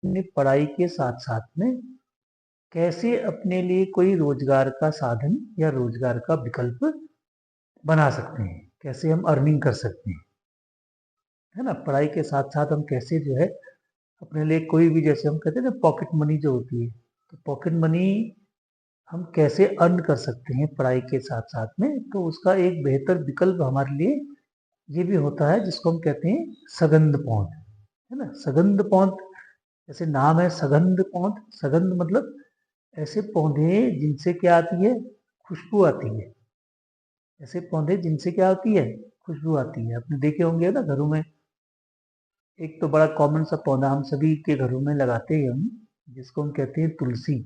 अपनी पढ़ाई के साथ साथ में कैसे अपने लिए कोई रोजगार का साधन या रोजगार का विकल्प बना सकते हैं, कैसे हम अर्निंग कर सकते हैं, है ना। पढ़ाई के साथ साथ हम कैसे जो है अपने लिए कोई भी, जैसे हम कहते हैं ना पॉकेट मनी जो होती है, तो पॉकेट मनी हम कैसे अर्न कर सकते हैं पढ़ाई के साथ साथ में, तो उसका एक बेहतर विकल्प हमारे लिए ये भी होता है जिसको हम कहते हैं सगंध पौध, है ना। सगंध पौध, जैसे नाम है सगंध पौध, सगंध मतलब ऐसे पौधे जिनसे क्या आती है, खुशबू आती है। ऐसे पौधे जिनसे क्या आती है, खुशबू आती है। आपने देखे होंगे ना घरों में, एक तो बड़ा कॉमन सा पौधा हम सभी के घरों में लगाते हैं हम, जिसको हम कहते हैं तुलसी।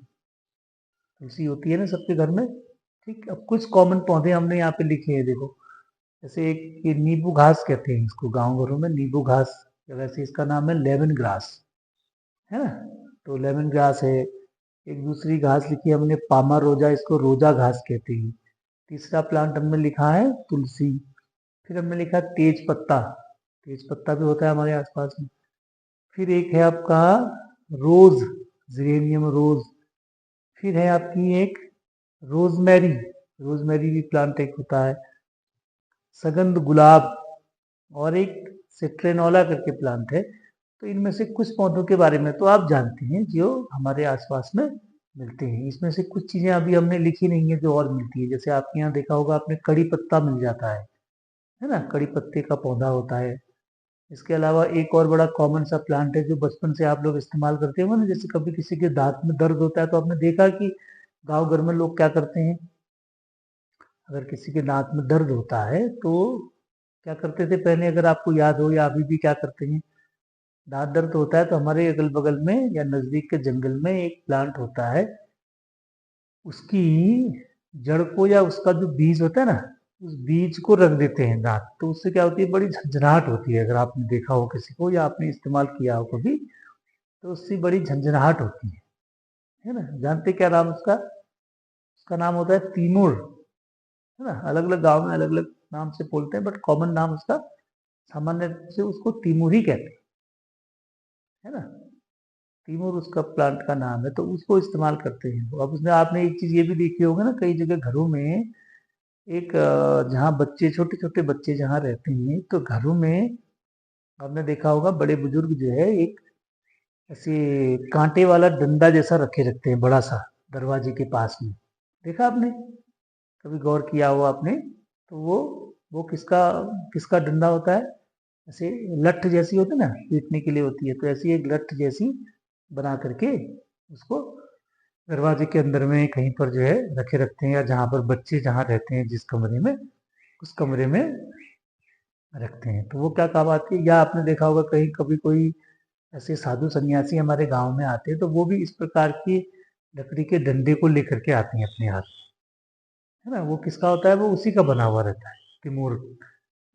तुलसी होती है ना सबके घर में। ठीक, अब कुछ कॉमन पौधे हमने यहाँ पे लिखे हैं, देखो। जैसे एक ये नींबू घास कहते हैं इसको, गांव घरों में नींबू घास, वैसे इसका नाम है लेमन ग्रास, है ना। तो लेमन ग्रास है। एक दूसरी घास लिखी है हमने पामा रोजा, इसको रोजा घास कहते हैं। तीसरा प्लांट हमने लिखा है तुलसी। फिर हमने लिखा तेज पत्ता, तेज पत्ता भी होता है हमारे आसपास में। फिर एक है आपका रोज, जेरेनियम रोज। फिर है आपकी एक रोजमेरी, रोजमेरी भी प्लांट एक होता है। सगंध गुलाब, और एक सिट्रेनोला करके प्लांट है। तो इनमें से कुछ पौधों के बारे में तो आप जानते हैं जो हमारे आसपास में मिलते हैं। इसमें से कुछ चीजें अभी हमने लिखी नहीं है जो और मिलती है। जैसे आपके यहाँ देखा होगा आपने, कड़ी पत्ता मिल जाता है ना, कड़ी पत्ते का पौधा होता है। इसके अलावा एक और बड़ा कॉमन सा प्लांट है जो बचपन से आप लोग इस्तेमाल करते हो ना, जैसे कभी किसी के दांत में दर्द होता है तो आपने देखा कि गांव घर में लोग क्या करते हैं, अगर किसी के दांत में दर्द होता है तो क्या करते थे पहले, अगर आपको याद हो, या अभी भी क्या करते हैं, दांत दर्द होता है तो हमारे अगल बगल में या नजदीक के जंगल में एक प्लांट होता है, उसकी जड़ को या उसका जो बीज होता है ना, उस बीज को रख देते हैं दांत, तो उससे क्या होती है, बड़ी झंझनाहट होती है। अगर आपने देखा हो किसी को या आपने इस्तेमाल किया हो कभी, तो उससे बड़ी झंझनाहट होती है ना। जानते क्या नाम उसका, उसका नाम होता है तीमुर, है ना। अलग अलग गांव में अलग अलग नाम से बोलते हैं, बट कॉमन नाम उसका सामान्य रूप से उसको तीमुर ही कहते हैं, है ना। तीमुर उसका प्लांट का नाम है, तो उसको इस्तेमाल करते हैं। तो अब उसमें आपने एक चीज ये भी देखी होगी ना, कई जगह घरों में एक जहाँ बच्चे, छोटे छोटे बच्चे जहाँ रहते हैं, तो घरों में आपने देखा होगा बड़े बुजुर्ग जो है एक ऐसे कांटे वाला डंडा जैसा रखे रखते हैं, बड़ा सा, दरवाजे के पास में। देखा आपने, कभी गौर किया हो आपने, तो वो किसका किसका डंडा होता है, ऐसे लठ जैसी होती है ना, पीटने के लिए होती है, तो ऐसी एक लठ जैसी बना करके उसको दरवाजे के अंदर में कहीं पर जो है रखे रखते हैं, या जहाँ पर बच्चे जहाँ रहते हैं जिस कमरे में, उस कमरे में रखते हैं। तो वो क्या काम आती है, या आपने देखा होगा कहीं कभी कोई ऐसे साधु सन्यासी हमारे गांव में आते हैं, तो वो भी इस प्रकार की लकड़ी के डंडे को लेकर के आते हैं अपने हाथ, है ना। वो किसका होता है, वो उसी का बना हुआ रहता है, तिमोर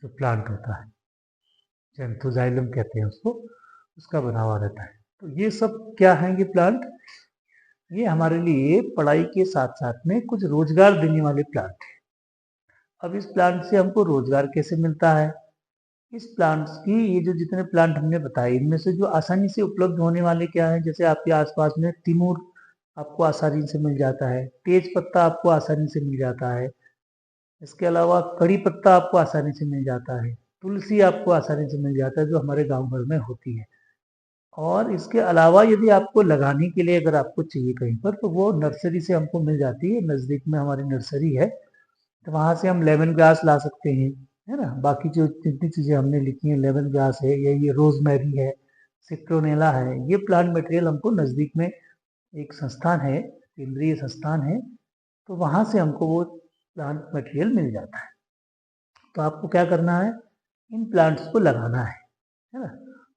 जो प्लांट होता है, जेंथोजाइलम कहते हैं उसको, उसका बना हुआ रहता है। तो ये सब क्या है, ये प्लांट, ये हमारे लिए पढ़ाई के साथ साथ में कुछ रोजगार देने वाले प्लांट हैं। अब इस प्लांट से हमको रोजगार कैसे मिलता है, इस प्लांट्स की, ये जो जितने प्लांट हमने बताए, इनमें से जो आसानी से उपलब्ध होने वाले क्या है, जैसे आपके आसपास में तिमूर आपको आसानी से मिल जाता है, तेज पत्ता आपको आसानी से मिल जाता है, इसके अलावा कड़ी पत्ता आपको आसानी से मिल जाता है, तुलसी आपको आसानी से मिल जाता है जो हमारे गांव भर में होती है। और इसके अलावा यदि आपको लगाने के लिए अगर आपको चाहिए कहीं पर, तो वो नर्सरी से हमको मिल जाती है, नज़दीक में हमारी नर्सरी है, तो वहाँ से हम लेमन ग्रास ला सकते हैं, है ना। बाकी जो जितनी चीज़ें हमने लिखी हैं, लेमन ग्रास है, या ये रोजमेरी है, सिट्रोनेला है, ये प्लांट मटेरियल हमको नज़दीक में एक संस्थान है, केंद्रीय संस्थान है, तो वहाँ से हमको वो प्लांट मटेरियल मिल जाता है। तो आपको क्या करना है, इन प्लांट्स को लगाना है ना।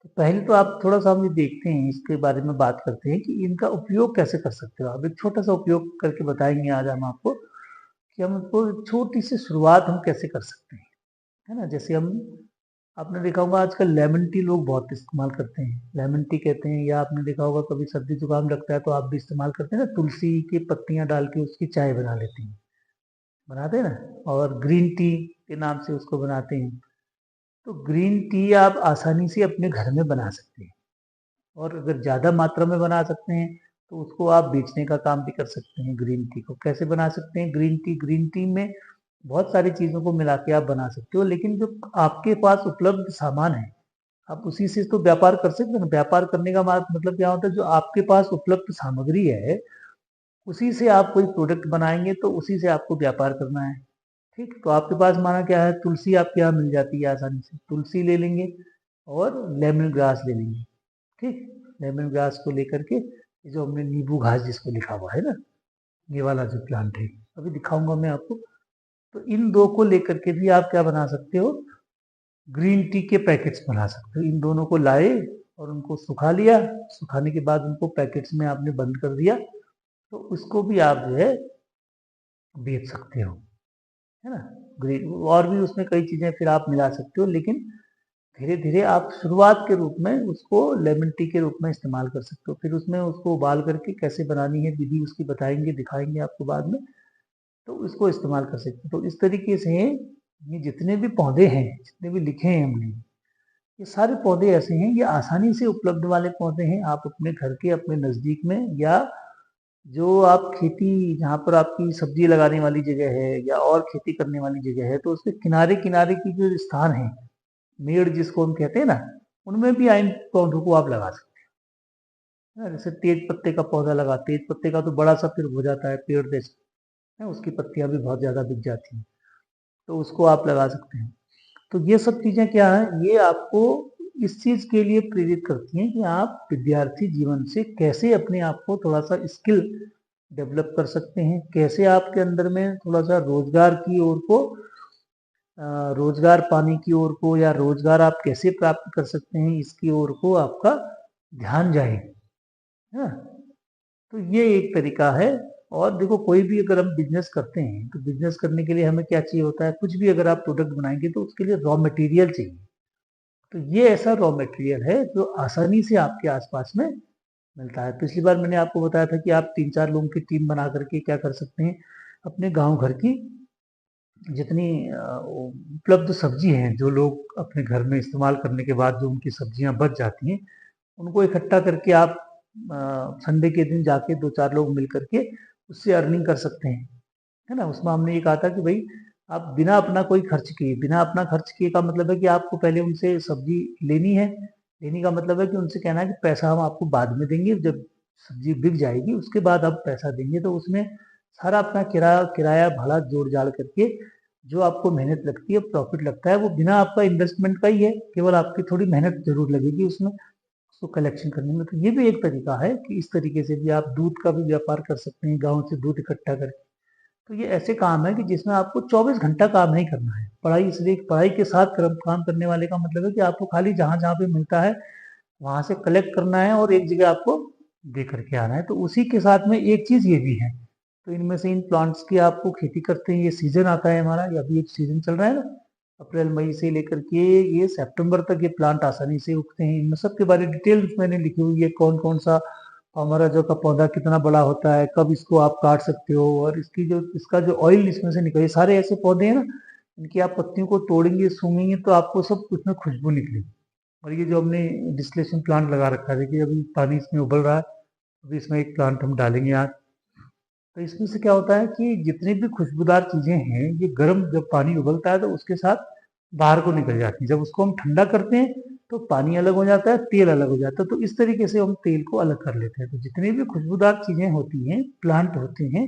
तो पहले तो आप थोड़ा सा हम ये देखते हैं, इसके बारे में बात करते हैं कि इनका उपयोग कैसे कर सकते हो आप। एक छोटा सा उपयोग करके बताएंगे आज हम आपको कि हम इसको छोटी सी शुरुआत हम कैसे कर सकते हैं, है ना। जैसे हम, आपने देखा होगा आजकल लेमन टी लोग बहुत इस्तेमाल करते हैं, लेमन टी कहते हैं, या आपने देखा होगा कभी सर्दी जुकाम लगता है तो आप भी इस्तेमाल करते हैं ना, तुलसी की पत्तियां डाल के उसकी चाय बना लेते हैं, बनाते हैं ना, और ग्रीन टी के नाम से उसको बनाते हैं। तो ग्रीन टी आप आसानी से अपने घर में बना सकते हैं, और अगर ज़्यादा मात्रा में बना सकते हैं तो उसको आप बेचने का काम भी कर सकते हैं। ग्रीन टी को कैसे बना सकते हैं? ग्रीन टी में बहुत सारी चीज़ों को मिला के आप बना सकते हो, लेकिन जो आपके पास उपलब्ध सामान है आप उसी से तो व्यापार कर सकते हैं ना। व्यापार करने का मतलब क्या होता है? जो आपके पास उपलब्ध सामग्री है उसी से आप कोई प्रोडक्ट बनाएंगे तो उसी से आपको व्यापार करना है। ठीक, तो आपके पास माना क्या है, तुलसी आपके यहाँ मिल जाती है आसानी से, तुलसी ले लेंगे और लेमन ग्रास ले लेंगे। ठीक, लेमन ग्रास को लेकर के जो हमने नींबू घास जिसको लिखा हुआ है ना, ये वाला जो प्लांट है अभी दिखाऊंगा मैं आपको। तो इन दो को लेकर के भी आप क्या बना सकते हो? ग्रीन टी के पैकेट्स बना सकते हो। इन दोनों को लाए और उनको सुखा लिया, सुखाने के बाद उनको पैकेट्स में आपने बंद कर दिया, तो उसको भी आप जो है बेच सकते हो, है ना। ग्रीन और भी उसमें कई चीजें फिर आप मिला सकते हो, लेकिन धीरे धीरे आप शुरुआत के रूप में उसको लेमन टी के रूप में इस्तेमाल कर सकते हो। फिर उसमें उसको उबाल करके कैसे बनानी है विधि उसकी बताएंगे, दिखाएंगे आपको बाद में, तो उसको इस्तेमाल कर सकते हो। तो इस तरीके से ये जितने भी पौधे हैं, जितने भी लिखे हैं हमने, ये सारे पौधे ऐसे हैं, ये आसानी से उपलब्ध वाले पौधे हैं। आप अपने घर के अपने नज़दीक में या जो आप खेती जहाँ पर आपकी सब्जी लगाने वाली जगह है या और खेती करने वाली जगह है, तो उसके किनारे किनारे की जो स्थान है, मेड़ जिसको हम कहते हैं ना, उनमें भी इन पौधों को आप लगा सकते हैं ना। जैसे तेज पत्ते का पौधा लगा, तेज पत्ते का तो बड़ा सा फिर हो जाता है पेड़ जैसे, है, उसकी पत्तियां भी बहुत ज्यादा बिक जाती हैं, तो उसको आप लगा सकते हैं। तो ये सब चीजें क्या है, ये आपको इस चीज के लिए प्रेरित करती हैं कि आप विद्यार्थी जीवन से कैसे अपने आप को थोड़ा सा स्किल डेवलप कर सकते हैं, कैसे आपके अंदर में थोड़ा सा रोजगार की ओर को रोजगार पाने की ओर को या रोजगार आप कैसे प्राप्त कर सकते हैं इसकी ओर को आपका ध्यान जाए, है ना। तो ये एक तरीका है। और देखो, कोई भी अगर हम बिजनेस करते हैं तो बिजनेस करने के लिए हमें क्या चाहिए होता है? कुछ भी अगर आप प्रोडक्ट बनाएंगे तो उसके लिए रॉ मटेरियल चाहिए। तो ये ऐसा रॉ मटेरियल है जो आसानी से आपके आसपास में मिलता है। पिछली बार मैंने आपको बताया था कि आप 3-4 लोगों की टीम बना करके क्या कर सकते हैं, अपने गांव घर की जितनी उपलब्ध सब्जी हैं, जो लोग अपने घर में इस्तेमाल करने के बाद जो उनकी सब्जियां बच जाती हैं, उनको इकट्ठा करके आप संडे के दिन जाके 2-4 लोग मिल करके उससे अर्निंग कर सकते हैं, है ना। उसमें हमने ये कहा था कि भाई आप बिना अपना कोई खर्च किए, बिना अपना खर्च किए का मतलब है कि आपको पहले उनसे सब्जी लेनी है। लेने का मतलब है कि उनसे कहना है कि पैसा हम आपको बाद में देंगे, जब सब्जी बिक जाएगी उसके बाद आप पैसा देंगे। तो उसमें सारा अपना किराया किराया भाड़ा जोड़ जाड़ करके जो आपको मेहनत लगती है, प्रॉफिट लगता है, वो बिना आपका इन्वेस्टमेंट का ही है। केवल आपकी थोड़ी मेहनत जरूर लगेगी उसमें, उसको कलेक्शन करने में। तो ये भी एक तरीका है कि इस तरीके से भी आप दूध का भी व्यापार कर सकते हैं, गाँव से दूध इकट्ठा करके। तो ये ऐसे काम है कि जिसमें आपको 24 घंटा काम नहीं करना है। पढ़ाई, इसलिए पढ़ाई के साथ काम करने वाले का मतलब है कि आपको खाली जहाँ जहाँ पे मिलता है वहां से कलेक्ट करना है और एक जगह आपको दे करके आना है। तो उसी के साथ में एक चीज ये भी है, तो इनमें से इन प्लांट्स की आपको खेती करते हैं, ये सीजन आता है हमारा, या अभी एक सीजन चल रहा है ना, अप्रैल मई से लेकर के ये सितंबर तक ये प्लांट आसानी से उगते हैं। इनमें सब के बारे डिटेल्स मैंने लिखी हुई है, कौन कौन सा हमारा जो का पौधा कितना बड़ा होता है, कब इसको आप काट सकते हो, और इसका जो ऑयल इसमें से निकले, सारे ऐसे पौधे हैं ना, इनकी आप पत्तियों को तोड़ेंगे, सूंघेंगे तो आपको सब कुछ में खुशबू निकलेगी। और ये जो हमने डिस्टिलेशन प्लांट लगा रखा है, देखिए अभी पानी इसमें उबल रहा है, अभी इसमें एक प्लांट हम डालेंगे आज। तो इसमें से क्या होता है कि जितनी भी खुशबूदार चीजें हैं, ये गर्म जब पानी उबलता है तो उसके साथ बाहर को निकल जाती है। जब उसको हम ठंडा करते हैं तो पानी अलग हो जाता है, तेल अलग हो जाता है। तो इस तरीके से हम तेल को अलग कर लेते हैं। तो जितनी भी खुशबूदार चीजें होती हैं, प्लांट होते हैं,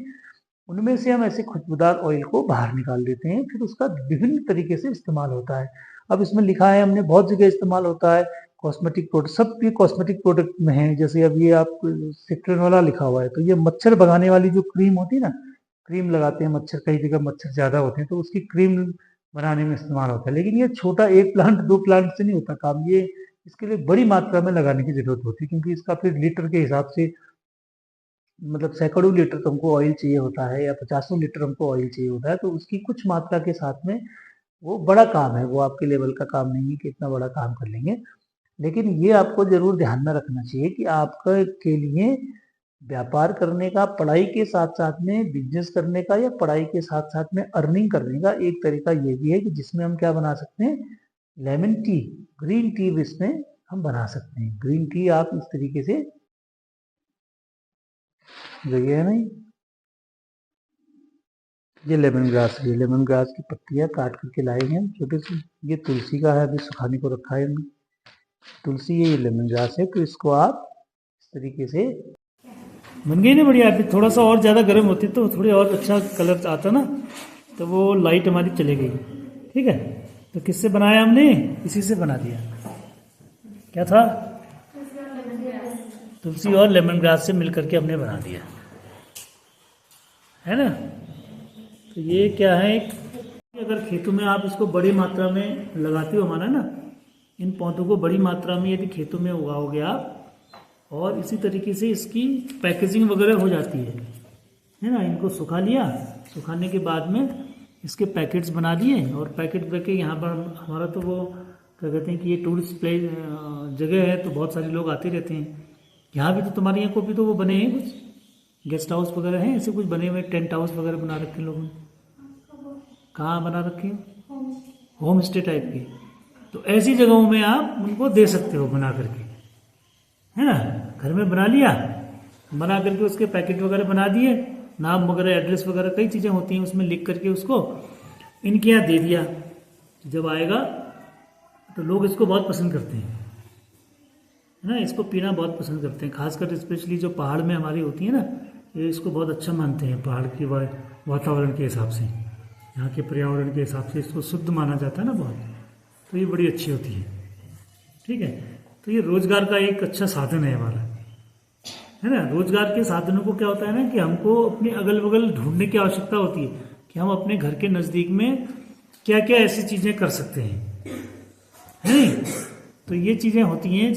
उनमें से हम ऐसे खुशबूदार ऑयल को बाहर निकाल देते हैं, फिर उसका विभिन्न तरीके से इस्तेमाल होता है। अब इसमें लिखा है हमने बहुत जगह इस्तेमाल होता है, कॉस्मेटिक प्रोडक्ट, सब भी कॉस्मेटिक प्रोडक्ट में है। जैसे अब ये आप सिट्रन वाला लिखा हुआ है, तो ये मच्छर भगाने वाली जो क्रीम होती है ना, क्रीम लगाते हैं मच्छर, कई जगह मच्छर ज्यादा होते हैं तो उसकी क्रीम बनाने में इस्तेमाल होता है। लेकिन ये छोटा एक प्लांट दो प्लांट से नहीं होता काम, ये इसके लिए बड़ी मात्रा में लगाने की जरूरत होती है, क्योंकि इसका फिर लीटर के हिसाब से, मतलब सैकड़ों लीटर तुमको ऑयल चाहिए होता है या 50 लीटर हमको ऑयल चाहिए होता है। तो उसकी कुछ मात्रा के साथ में वो बड़ा काम है, वो आपके लेवल का काम नहीं है कि इतना बड़ा काम कर लेंगे। लेकिन ये आपको जरूर ध्यान में रखना चाहिए कि आपका के लिए व्यापार करने का, पढ़ाई के साथ साथ में बिजनेस करने का, या पढ़ाई के साथ साथ में अर्निंग करने का एक तरीका ये भी है कि जिसमें हम क्या बना सकते हैं, लेमन टी, ग्रीन टी भी इसमें हम बना सकते हैं। ग्रीन टी आप इस तरीके से, जगह है नहीं, ये लेमन ग्रास है, लेमन ग्रास की पत्तियां काट करके लाए हैं छोटे से। ये तुलसी का है, अभी सुखाने को रखा है हमने। तुलसी, ये लेमन ग्रास है, तो इसको आप इस तरीके से। बन गई ना बढ़िया। अभी थोड़ा सा और ज़्यादा गर्म होती तो थोड़ी और अच्छा कलर आता ना, तो वो लाइट हमारी चली गई। ठीक है, तो किससे बनाया हमने? इसी से बना दिया। क्या था? तुलसी और लेमन ग्रास से मिल करके हमने बना दिया, है ना। तो ये क्या है, अगर खेतों में आप इसको बड़ी मात्रा में लगाते हो, हमारा ना, इन पौधों को बड़ी मात्रा में यदि खेतों में उगाओगे आप, और इसी तरीके से इसकी पैकेजिंग वगैरह हो जाती है ना। इनको सुखा लिया, सुखाने के बाद में इसके पैकेट्स बना दिए, और पैकेट करके यहाँ पर हमारा तो वो क्या कहते हैं कि ये टूरिस्ट प्लेस जगह है, तो बहुत सारे लोग आते रहते हैं। यहाँ भी तो तुम्हारे यहाँ को भी तो वो बने हैं कुछ गेस्ट हाउस वगैरह हैं, ऐसे कुछ बने हुए टेंट हाउस वगैरह बना रखे हैं लोगों ने। कहाँ बना रखे हैं? होम स्टे टाइप के। तो ऐसी जगहों में आप उनको दे सकते हो बना करके, है ना। घर में बना लिया, बना करके उसके पैकेट वगैरह बना दिए, नाम वगैरह एड्रेस वगैरह कई चीज़ें होती हैं उसमें लिख करके उसको इनके यहाँ दे दिया। जब आएगा तो लोग इसको बहुत पसंद करते हैं, है ना। इसको पीना बहुत पसंद करते हैं, खासकर स्पेशली जो पहाड़ में हमारी होती है ना, ये इसको बहुत अच्छा मानते हैं। पहाड़ की वातावरण के हिसाब से, यहाँ के पर्यावरण के हिसाब से इसको शुद्ध माना जाता है ना बहुत, तो ये बड़ी अच्छी होती है। ठीक है, तो ये रोजगार का एक अच्छा साधन है हमारा, है ना। रोजगार के साधनों को क्या होता है ना कि हमको अपने अगल बगल ढूंढने की आवश्यकता होती है कि हम अपने घर के नज़दीक में क्या क्या ऐसी चीज़ें कर सकते हैं, है नहीं। तो ये चीज़ें होती हैं